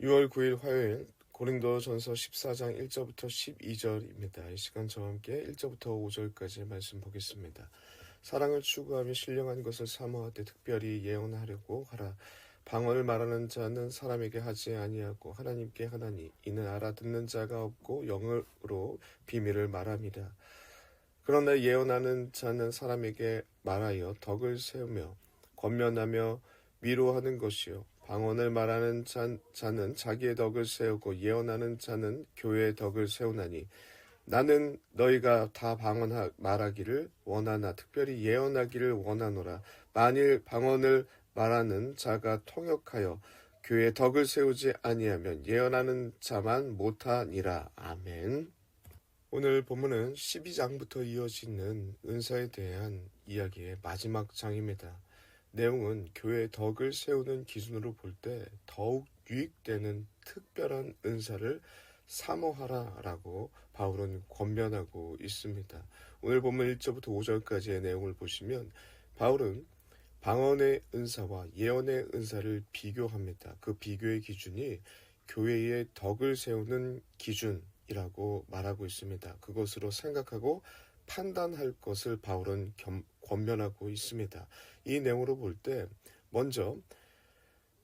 6월 9일 화요일 고린도전서 14장 1절부터 12절입니다. 이 시간 저와 함께 1절부터 5절까지 말씀 보겠습니다. 사랑을 추구하며 신령한 것을 사모하되 특별히 예언하려고 하라. 방언을 말하는 자는 사람에게 하지 아니하고 하나님께 하나니 이는 알아듣는 자가 없고 영으로 비밀을 말함이라. 그러나 예언하는 자는 사람에게 말하여 덕을 세우며 권면하며 위로하는 것이요 방언을 말하는 자는 자기의 덕을 세우고 예언하는 자는 교회의 덕을 세우나니 나는 너희가 다 말하기를 원하나 특별히 예언하기를 원하노라. 만일 방언을 말하는 자가 통역하여 교회의 덕을 세우지 아니하면 예언하는 자만 못하니라. 아멘. 오늘 본문은 12장부터 이어지는 은사에 대한 이야기의 마지막 장입니다. 내용은 교회의 덕을 세우는 기준으로 볼 때 더욱 유익되는 특별한 은사를 사모하라라고 바울은 권면하고 있습니다. 오늘 본문 1절부터 5절까지의 내용을 보시면 바울은 방언의 은사와 예언의 은사를 비교합니다. 그 비교의 기준이 교회의 덕을 세우는 기준이라고 말하고 있습니다. 그것으로 생각하고 판단할 것을 바울은 권면하고 있습니다. 이 내용으로 볼 때 먼저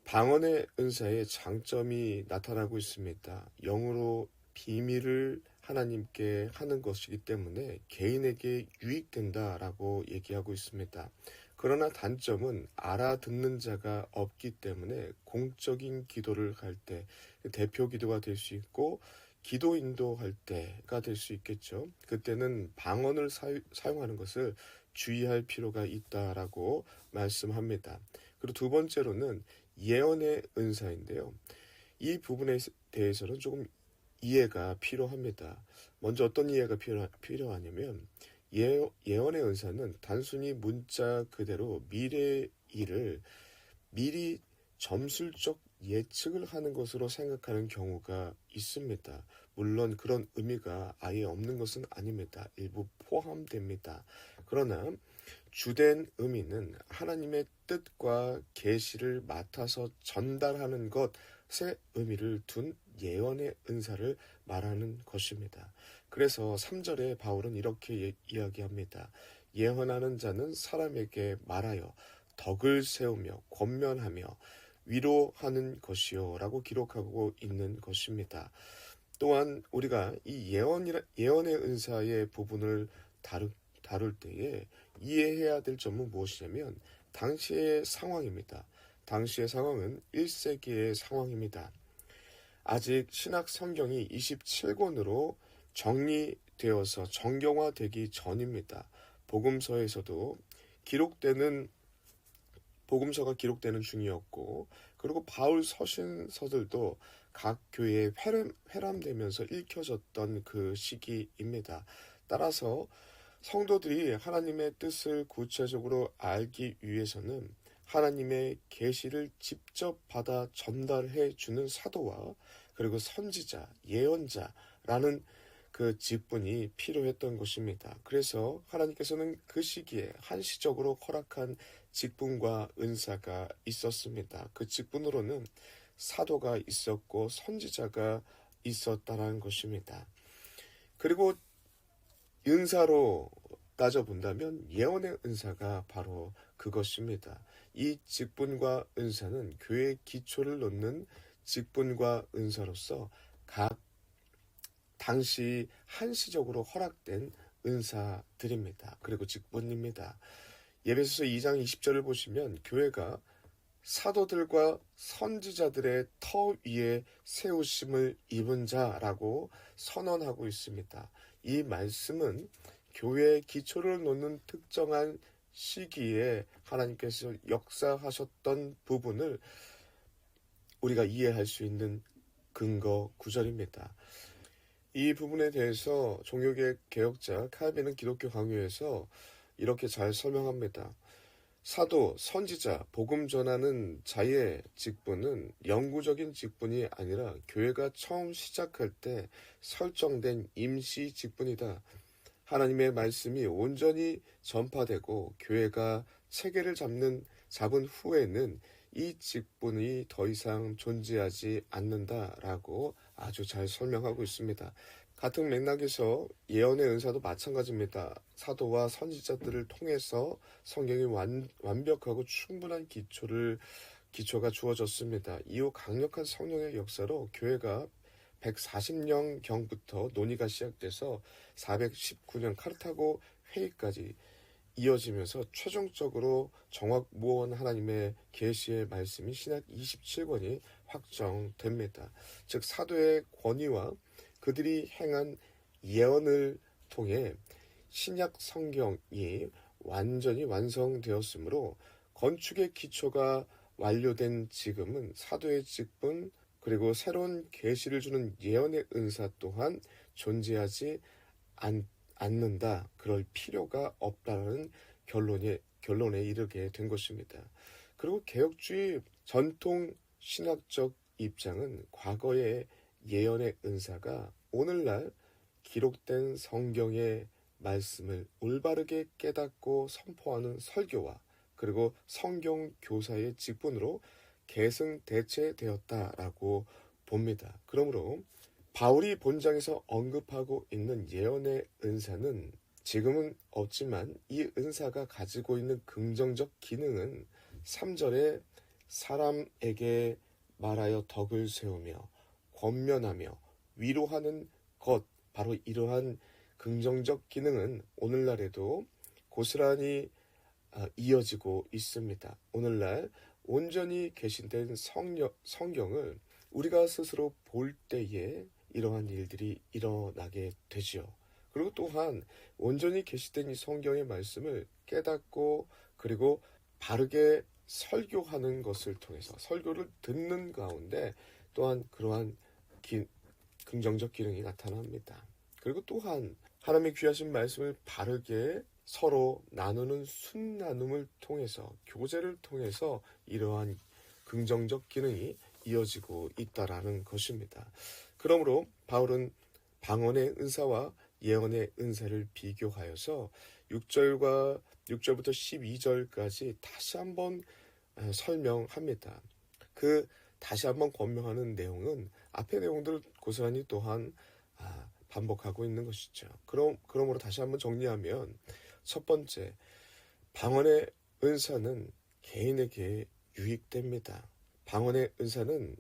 방언의 은사의 장점이 나타나고 있습니다. 영으로 비밀을 하나님께 하는 것이기 때문에 개인에게 유익된다라고 얘기하고 있습니다. 그러나 단점은 알아듣는 자가 없기 때문에 공적인 기도를 할 때 대표 기도가 될 수 있고 기도 인도할 때가 될 수 있겠죠. 그때는 방언을 사용하는 것을 주의할 필요가 있다라고 말씀합니다. 그리고 두 번째로는 예언의 은사인데요. 이 부분에 대해서는 조금 이해가 필요합니다. 먼저 어떤 이해가 필요하냐면 예언의 은사는 단순히 문자 그대로 미래의 일을 미리 점술적 예측을 하는 것으로 생각하는 경우가 있습니다. 물론 그런 의미가 아예 없는 것은 아닙니다. 일부 포함됩니다. 그러나 주된 의미는 하나님의 뜻과 계시를 맡아서 전달하는 것에 의미를 둔 예언의 은사를 말하는 것입니다. 그래서 3절에 바울은 이렇게 이야기합니다. 예언하는 자는 사람에게 말하여 덕을 세우며 권면하며 위로하는 것이요 라고 기록하고 있는 것입니다. 또한 우리가 이 예언의 은사의 부분을 다룰 때에 이해해야 될 점은 무엇이냐면 당시의 상황입니다. 당시의 상황은 1세기의 상황입니다. 아직 신약 성경이 27권으로 정리되어서 정경화되기 전입니다. 복음서가 기록되는 중이었고, 그리고 바울 서신서들도 각 교회에 회람되면서 읽혀졌던 그 시기입니다. 따라서 성도들이 하나님의 뜻을 구체적으로 알기 위해서는 하나님의 계시를 직접 받아 전달해 주는 사도와 그리고 선지자, 예언자라는 그 직분이 필요했던 것입니다. 그래서 하나님께서는 그 시기에 한시적으로 허락한 직분과 은사가 있었습니다. 그 직분으로는 사도가 있었고 선지자가 있었다는 것입니다. 그리고 은사로 따져본다면 예언의 은사가 바로 그것입니다. 이 직분과 은사는 교회의 기초를 놓는 직분과 은사로서 각 당시 한시적으로 허락된 은사들입니다. 그리고 직분입니다. 예배소서 2장 20절을 보시면 교회가 사도들과 선지자들의 터 위에 세우심을 입은 자라고 선언하고 있습니다. 이 말씀은 교회의 기초를 놓는 특정한 시기에 하나님께서 역사하셨던 부분을 우리가 이해할 수 있는 근거 구절입니다. 이 부분에 대해서 종교계 개혁자 칼빈은 기독교 강요에서 이렇게 잘 설명합니다. 사도, 선지자, 복음 전하는 자의 직분은 영구적인 직분이 아니라 교회가 처음 시작할 때 설정된 임시 직분이다. 하나님의 말씀이 온전히 전파되고 교회가 체계를 잡은 후에는 이 직분이 더 이상 존재하지 않는다라고 아주 잘 설명하고 있습니다. 같은 맥락에서 예언의 은사도 마찬가지입니다. 사도와 선지자들을 통해서 성경이 완벽하고 충분한 기초가 주어졌습니다. 이후 강력한 성령의 역사로 교회가 140년경부터 논의가 시작돼서 419년 카르타고 회의까지 이어지면서 최종적으로 정확무원 하나님의 계시의 말씀이 신약 27권이 확정됩니다. 즉 사도의 권위와 그들이 행한 예언을 통해 신약 성경이 완전히 완성되었으므로 건축의 기초가 완료된 지금은 사도의 직분 그리고 새로운 계시를 주는 예언의 은사 또한 존재하지 않는다. 그럴 필요가 없다는 결론에 이르게 된 것입니다. 그리고 개혁주의 전통 신학적 입장은 과거의 예언의 은사가 오늘날 기록된 성경의 말씀을 올바르게 깨닫고 선포하는 설교와 그리고 성경 교사의 직분으로 계승대체되었다라고 봅니다. 그러므로 바울이 본장에서 언급하고 있는 예언의 은사는 지금은 없지만 이 은사가 가지고 있는 긍정적 기능은 3절에 사람에게 말하여 덕을 세우며 권면하며 위로하는 것, 바로 이러한 긍정적 기능은 오늘날에도 고스란히 이어지고 있습니다. 오늘날 온전히 계신된 성경을 우리가 스스로 볼 때에 이러한 일들이 일어나게 되지요. 그리고 또한 온전히 계시된 이 성경의 말씀을 깨닫고 그리고 바르게 설교하는 것을 통해서 설교를 듣는 가운데 또한 그러한 긍정적 기능이 나타납니다. 그리고 또한 하나님의 귀하신 말씀을 바르게 서로 나누는 순나눔을 통해서 교제를 통해서 이러한 긍정적 기능이 이어지고 있다라는 것입니다. 그러므로 바울은 방언의 은사와 예언의 은사를 비교하여서 6절부터 12절까지 다시 한번 설명합니다. 그 다시 한번 권명하는 내용은 앞의 내용들을 고스란히 또한 반복하고 있는 것이죠. 그러므로 다시 한번 정리하면 첫 번째, 방언의 은사는 개인에게 유익됩니다. 방언의 은사는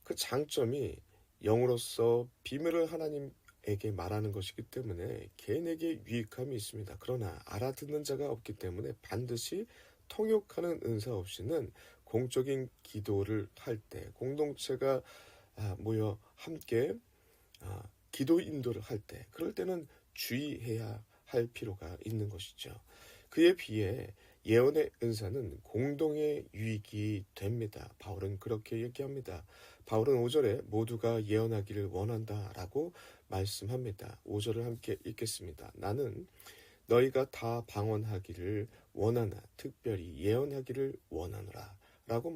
그 장점이 영으로서 비밀을 하나님에게 말하는 것이기 때문에 개인에게 유익함이 있습니다. 그러나 알아듣는 자가 없기 때문에 반드시 통역하는 은사 없이는 공적인 기도를 할 때 공동체가 모여 함께 기도 인도를 할 때 그럴 때는 주의해야 할 필요가 있는 것이죠. 그에 비해 예언의 은사는 공동의 유익이 됩니다. 바울은 그렇게 얘기합니다. 바울은 5절에 모두가 예언하기를 원한다라고 말씀합니다. 5절을 함께 읽겠습니다. 나는 너희가 다 방언하기를 원하나 특별히 예언하기를 원하노라 라고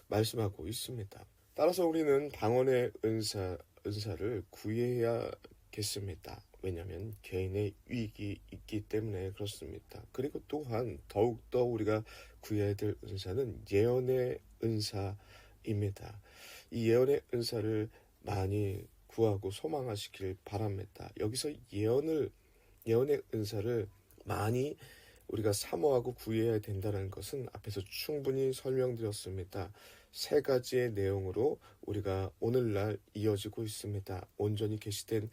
말씀하고 있습니다. 따라서 우리는 방언의 은사를 구해야겠습니다. 왜냐하면 개인의 유익이 있기 때문에 그렇습니다. 그리고 또한 더욱더 우리가 구해야 될 은사는 예언의 은사입니다. 이 예언의 은사를 많이 구하고 소망하시길 바랍니다. 여기서 예언의 은사를 많이 우리가 사모하고 구해야 된다는 것은 앞에서 충분히 설명드렸습니다. 세 가지의 내용으로 우리가 오늘날 이어지고 있습니다. 온전히 계시된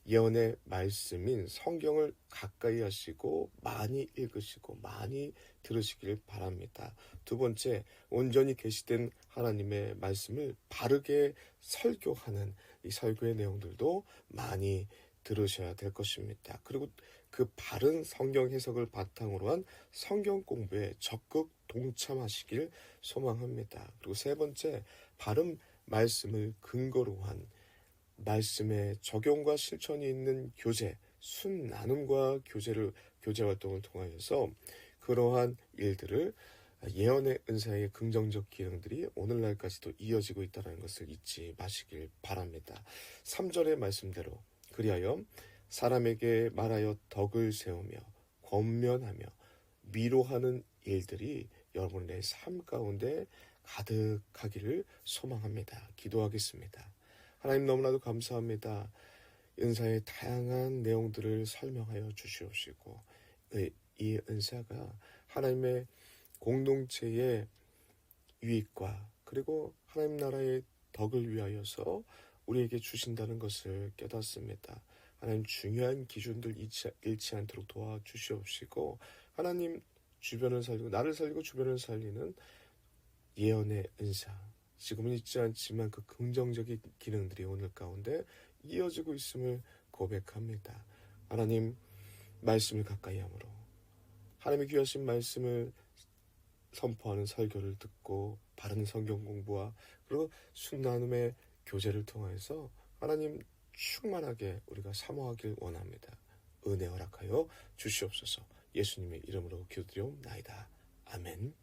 예언의 말씀인 성경을 가까이 하시고 많이 읽으시고 많이 들으시길 바랍니다. 두 번째, 온전히 계시된 하나님의 말씀을 바르게 설교하는 이 설교의 내용들도 많이 들으셔야 될 것입니다. 그리고 그 바른 성경 해석을 바탕으로 한 성경 공부에 적극 동참하시길 소망합니다. 그리고 세 번째, 바른 말씀을 근거로 한 말씀의 적용과 실천이 있는 교제, 순나눔과 교제 활동을 통하여서 그러한 일들을 예언의 은사의 긍정적 기능들이 오늘날까지도 이어지고 있다는 것을 잊지 마시길 바랍니다. 3절의 말씀대로 그리하여 사람에게 말하여 덕을 세우며 권면하며 위로하는 일들이 여러분의 삶 가운데 가득하기를 소망합니다. 기도하겠습니다. 하나님 너무나도 감사합니다. 은사의 다양한 내용들을 설명하여 주시옵시고 이 은사가 하나님의 공동체의 유익과 그리고 하나님 나라의 덕을 위하여서 우리에게 주신다는 것을 깨닫습니다. 하나님 중요한 기준들 잃지 않도록 도와주시옵시고 하나님 주변을 살리고 나를 살리고 주변을 살리는 예언의 은사 지금은 있지 않지만 그 긍정적인 기능들이 오늘 가운데 이어지고 있음을 고백합니다. 하나님 말씀을 가까이 함으로 하나님의 귀하신 말씀을 선포하는 설교를 듣고 바른 성경 공부와 그리고 순나눔의 교제를 통해서 하나님 충만하게 우리가 사모하길 원합니다. 은혜 허락하여 주시옵소서. 예수님의 이름으로 기도드리옵나이다. 아멘.